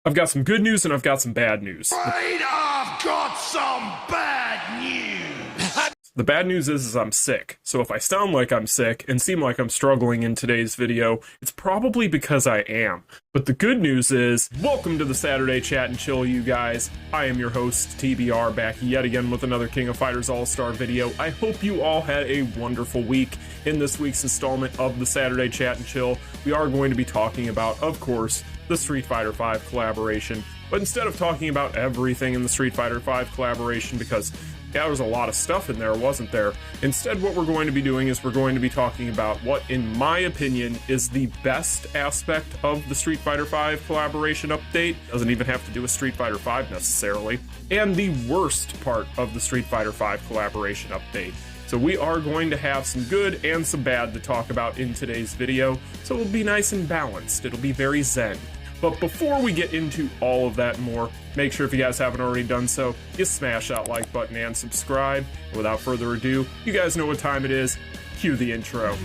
I've got some good news and I've got some bad news. I've got some bad news! The bad news is I'm sick, so if I sound like I'm sick and seem like I'm struggling in today's video, it's probably because I am. But the good news is, welcome to the Saturday Chat and Chill, you guys. I am your host, TBR, back yet again with another King of Fighters Allstar video. I hope you all had a wonderful week. In this week's installment of the Saturday Chat and Chill, we are going to be talking about, of course, the Street Fighter V collaboration. But instead of talking about everything in the Street Fighter V collaboration, because yeah, there was a lot of stuff in there, wasn't there? Instead, what we're going to be doing is we're going to be talking about what, in my opinion, is the best aspect of the Street Fighter V collaboration update. Doesn't even have to do with Street Fighter V necessarily. And the worst part of the Street Fighter V collaboration update. So we are going to have some good and some bad to talk about in today's video. So it'll be nice and balanced. It'll be very zen. But before we get into all of that and more, make sure if you guys haven't already done so, you smash that like button and subscribe. And without further ado, you guys know what time it is. Cue the intro.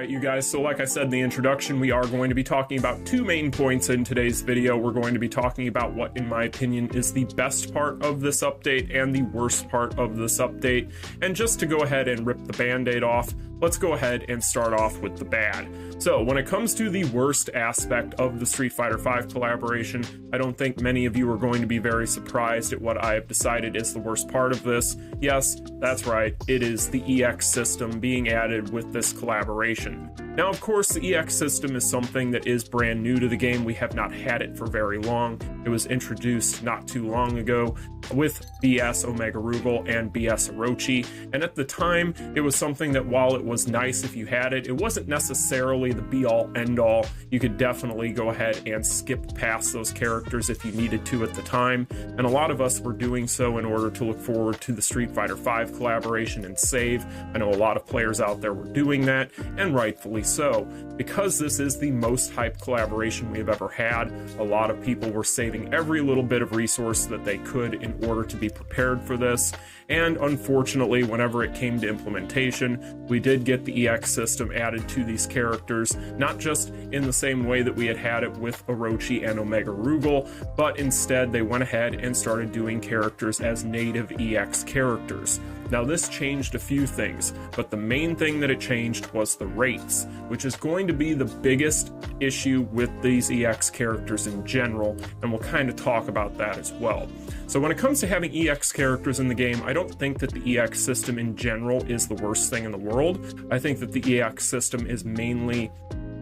You guys, so like I said in the introduction, we are going to be talking about two main points in today's video. We're going to be talking about what, in my opinion, is the best part of this update and the worst part of this update. And just to go ahead and rip the band-aid off, let's go ahead and start off with the bad. So when it comes to the worst aspect of the Street Fighter V collaboration, I don't think many of you are going to be very surprised at what I have decided is the worst part of this. Yes, that's right, it is the EX system being added with this collaboration. Now, of course, the EX system is something that is brand new to the game. We have not had it for very long. It was introduced not too long ago with BS Omega Rugal and BS Orochi, and at the time, it was something that while it was nice if you had it, it wasn't necessarily the be-all, end-all. You could definitely go ahead and skip past those characters if you needed to at the time, and a lot of us were doing so in order to look forward to the Street Fighter V collaboration and save. I know a lot of players out there were doing that, and rightfully so. Because this is the most hyped collaboration we've ever had, a lot of people were saving every little bit of resource that they could in order to be prepared for this, and unfortunately, whenever it came to implementation, we did get the EX system added to these characters, not just in the same way that we had had it with Orochi and Omega Rugal, but instead they went ahead and started doing characters as native EX characters. Now, this changed a few things, but the main thing that it changed was the rates, which is going to be the biggest issue with these EX characters in general, and we'll kind of talk about that as well. So when it comes to having EX characters in the game, I don't think that the EX system in general is the worst thing in the world. I think that the EX system is mainly...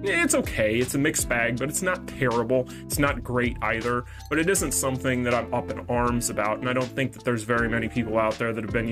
it's okay, it's a mixed bag, but it's not terrible, it's not great either, but it isn't something that I'm up in arms about, and I don't think that there's very many people out there that have been,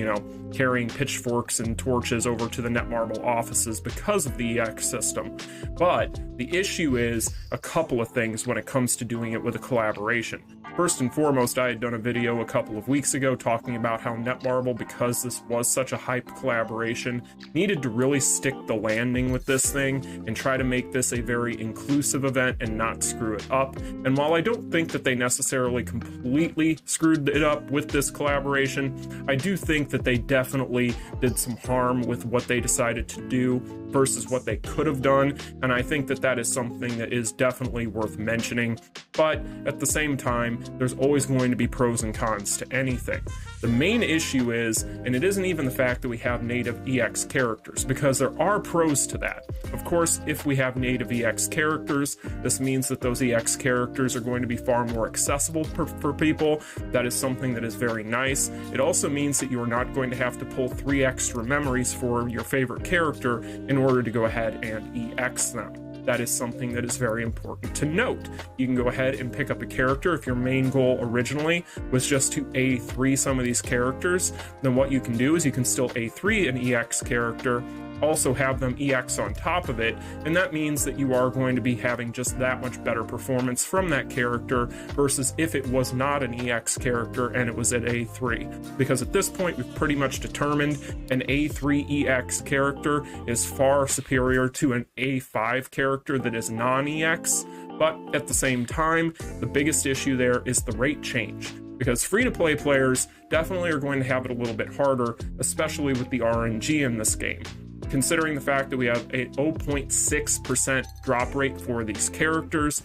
carrying pitchforks and torches over to the Netmarble offices because of the EX system. But the issue is a couple of things when it comes to doing it with a collaboration. First and foremost, I had done a video a couple of weeks ago talking about how Netmarble, because this was such a hyped collaboration, needed to really stick the landing with this thing and try to make this a very inclusive event and not screw it up. And while I don't think that they necessarily completely screwed it up with this collaboration, I do think that they definitely did some harm with what they decided to do versus what they could have done, and I think that that is something that is definitely worth mentioning. But at the same time, there's always going to be pros and cons to anything. The main issue is, and it isn't even the fact that we have native EX characters, because there are pros to that. Of course, if we have native EX characters, this means that those EX characters are going to be far more accessible for people. That is something that is very nice. It also means that you are not going to have to pull 3 extra memories for your favorite character in order to go ahead and EX them. That is something that is very important to note. You can go ahead and pick up a character. If your main goal originally was just to A3 some of these characters, then what you can do is you can still A3 an EX character, also have them EX on top of it, and that means that you are going to be having just that much better performance from that character versus if it was not an EX character and it was at A3. Because at this point we've pretty much determined an A3 EX character is far superior to an A5 character that is non-EX, but at the same time, the biggest issue there is the rate change. because free-to-play players definitely are going to have it a little bit harder, especially with the RNG in this game. Considering the fact that we have a 0.6% drop rate for these characters.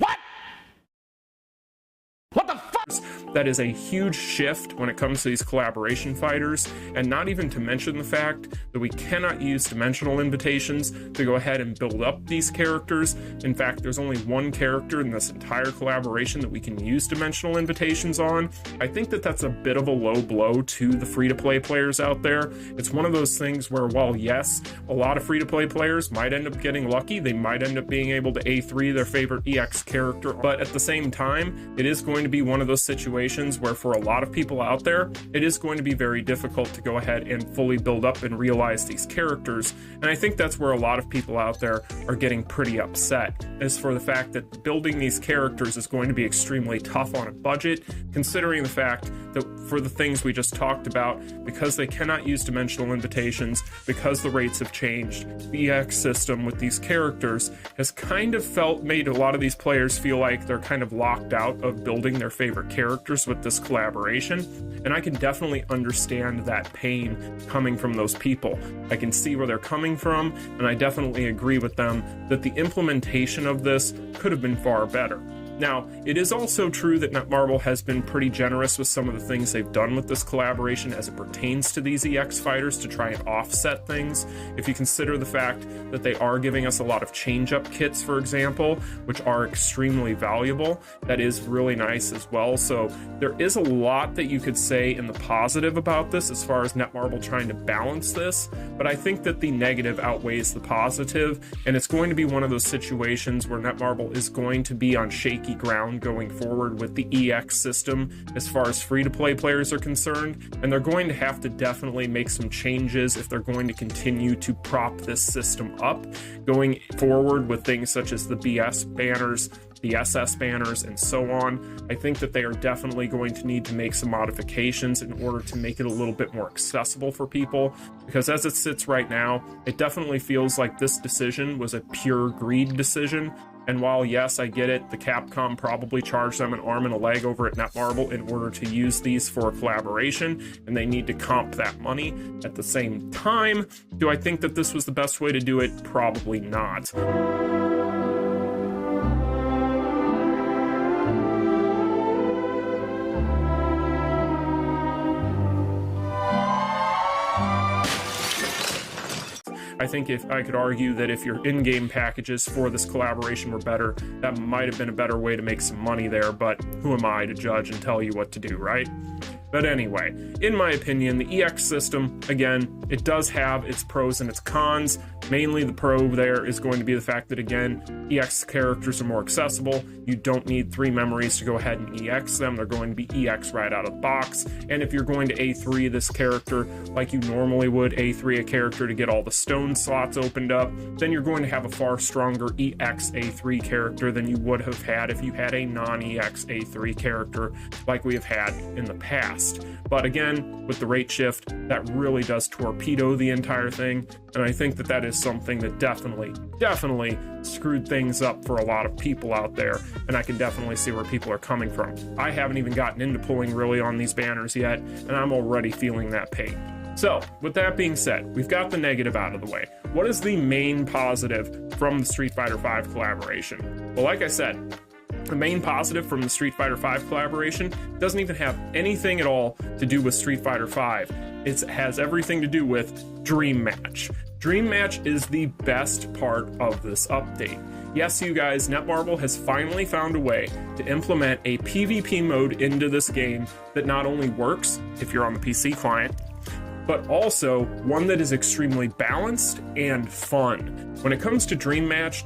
What the fuck? That is a huge shift when it comes to these collaboration fighters, and not even to mention the fact that we cannot use dimensional invitations to go ahead and build up these characters. In fact, there's only one character in this entire collaboration that we can use dimensional invitations on. I think that that's a bit of a low blow to the free-to-play players out there. It's one of those things where, while yes, a lot of free-to-play players might end up getting lucky, they might end up being able to A3 their favorite EX character, but at the same time, it is going to be one of those situations where for a lot of people out there, it is going to be very difficult to go ahead and fully build up and realize these characters. And I think that's where a lot of people out there are getting pretty upset, is for the fact that building these characters is going to be extremely tough on a budget, considering the fact that for the things we just talked about, because they cannot use dimensional invitations, because the rates have changed, the EX system with these characters has kind of made a lot of these players feel like they're kind of locked out of building their favorite characters with this collaboration. And I can definitely understand that pain coming from those people. I can see where they're coming from, and I definitely agree with them that the implementation of this could have been far better. Now, it is also true that Netmarble has been pretty generous with some of the things they've done with this collaboration as it pertains to these EX fighters to try and offset things. If you consider the fact that they are giving us a lot of change-up kits, for example, which are extremely valuable, that is really nice as well. So there is a lot that you could say in the positive about this as far as Netmarble trying to balance this, but I think that the negative outweighs the positive, and it's going to be one of those situations where Netmarble is going to be on shaky ground going forward with the EX system as far as free-to-play players are concerned, and they're going to have to definitely make some changes if they're going to continue to prop this system up going forward with things such as the BS banners, the SS banners, and so on. I think that they are definitely going to need to make some modifications in order to make it a little bit more accessible for people, because as it sits right now, it definitely feels like this decision was a pure greed decision. And while, yes, I get it, the Capcom probably charged them an arm and a leg over at Netmarble in order to use these for a collaboration, and they need to comp that money. At the same time, do I think that this was the best way to do it? Probably not. I think if I could argue that if your in-game packages for this collaboration were better, that might have been a better way to make some money there, but who am I to judge and tell you what to do, right? But anyway, in my opinion, the EX system, again, it does have its pros and its cons. Mainly the pro there is going to be the fact that, again, EX characters are more accessible. You don't need 3 memories to go ahead and EX them. They're going to be EX right out of the box. And if you're going to A3 this character like you normally would A3 a character to get all the stone slots opened up, then you're going to have a far stronger EX A3 character than you would have had if you had a non-EX A3 character like we have had in the past. But again, with the rate shift, that really does torpedo the entire thing, and I think that that is something that definitely screwed things up for a lot of people out there, and I can definitely see where people are coming from. I haven't even gotten into pulling really on these banners yet, and I'm already feeling that pain. So, with that being said, we've got the negative out of the way. What is the main positive from the Street Fighter V collaboration? Well, like I said, the main positive from the Street Fighter V collaboration doesn't even have anything at all to do with Street Fighter V. It has everything to do with Dream Match. Dream Match is the best part of this update. Yes, you guys, Netmarble has finally found a way to implement a PvP mode into this game that not only works if you're on the PC client, but also one that is extremely balanced and fun. When it comes to Dream Match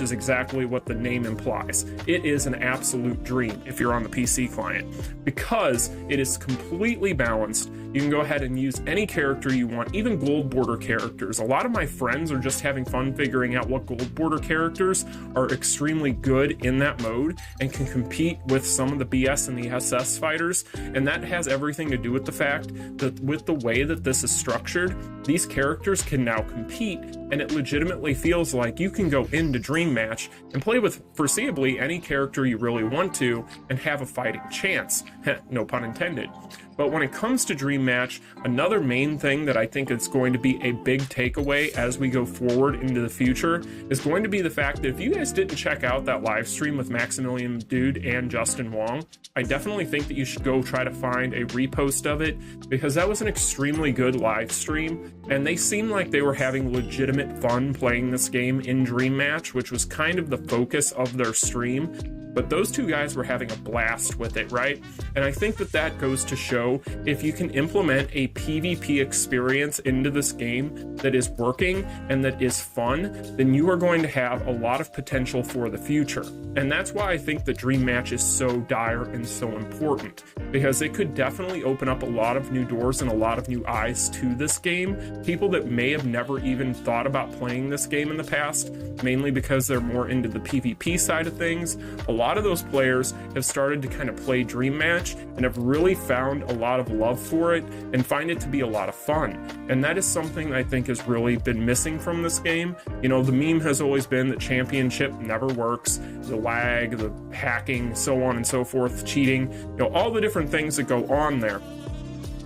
is exactly what the name implies. It is an absolute dream if you're on the PC client, because it is completely balanced. You can go ahead and use any character you want, even gold border characters. A lot of my friends are just having fun figuring out what gold border characters are extremely good in that mode and can compete with some of the BS and the SS fighters. And that has everything to do with the fact that with the way that this is structured, these characters can now compete and it legitimately feels like you can go into Dream Match and play with foreseeably any character you really want to and have a fighting chance. No pun intended. But when it comes to Dream Match, another main thing that I think is going to be a big takeaway as we go forward into the future is going to be the fact that if you guys didn't check out that live stream with Maximilian Dude and Justin Wong, I definitely think that you should go try to find a repost of it, because that was an extremely good live stream, and they seemed like they were having legitimate fun playing this game in Dream Match, which was kind of the focus of their stream. But those two guys were having a blast with it, right? And I think that that goes to show if you can implement a PvP experience into this game that is working and that is fun, then you are going to have a lot of potential for the future. And that's why I think the Dream Match is so dire and so important, because it could definitely open up a lot of new doors and a lot of new eyes to this game. People that may have never even thought about playing this game in the past, mainly because they're more into the PvP side of things. A lot of those players have started to kind of play Dream Match and have really found a lot of love for it and find it to be a lot of fun. And that is something I think has really been missing from this game. You know, the meme has always been that Championship never works, the lag, the hacking, so on and so forth, cheating, you know, all the different things that go on there.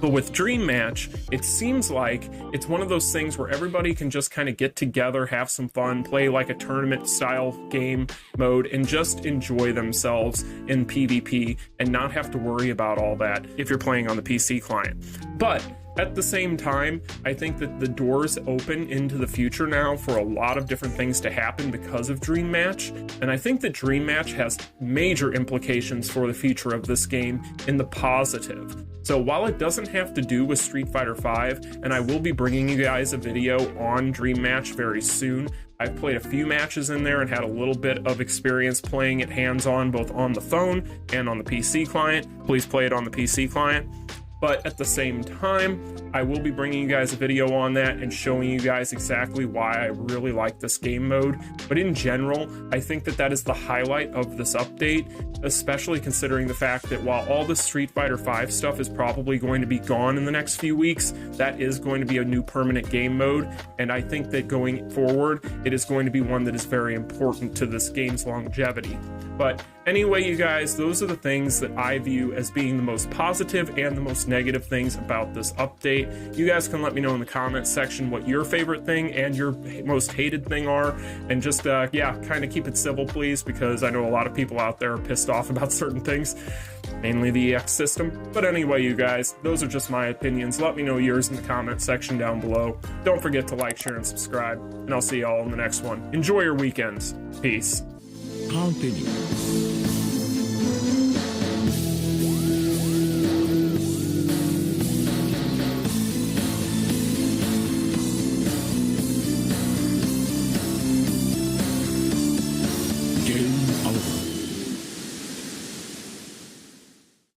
But with Dream Match, it seems like it's one of those things where everybody can just kind of get together, have some fun, play like a tournament style game mode, and just enjoy themselves in PvP and not have to worry about all that if you're playing on the PC client. But at the same time, I think that the doors open into the future now for a lot of different things to happen because of Dream Match, and I think that Dream Match has major implications for the future of this game in the positive. So while it doesn't have to do with Street Fighter V, and I will be bringing you guys a video on Dream Match very soon, I've played a few matches in there and had a little bit of experience playing it hands-on, both on the phone and on the PC client. Please play it on the PC client. But at the same time, I will be bringing you guys a video on that and showing you guys exactly why I really like this game mode. But in general, I think that that is the highlight of this update, especially considering the fact that while all the Street Fighter V stuff is probably going to be gone in the next few weeks, that is going to be a new permanent game mode. And I think that going forward, it is going to be one that is very important to this game's longevity. But anyway, you guys, those are the things that I view as being the most positive and the most negative things about this update. You guys can let me know in the comments section what your favorite thing and your most hated thing are, and just, yeah, kind of keep it civil, please, because I know a lot of people out there are pissed off about certain things, mainly the EX system. But anyway, you guys, those are just my opinions. Let me know yours in the comments section down below. Don't forget to like, share, and subscribe, and I'll see y'all in the next one. Enjoy your weekends. Peace. Continue. Game over.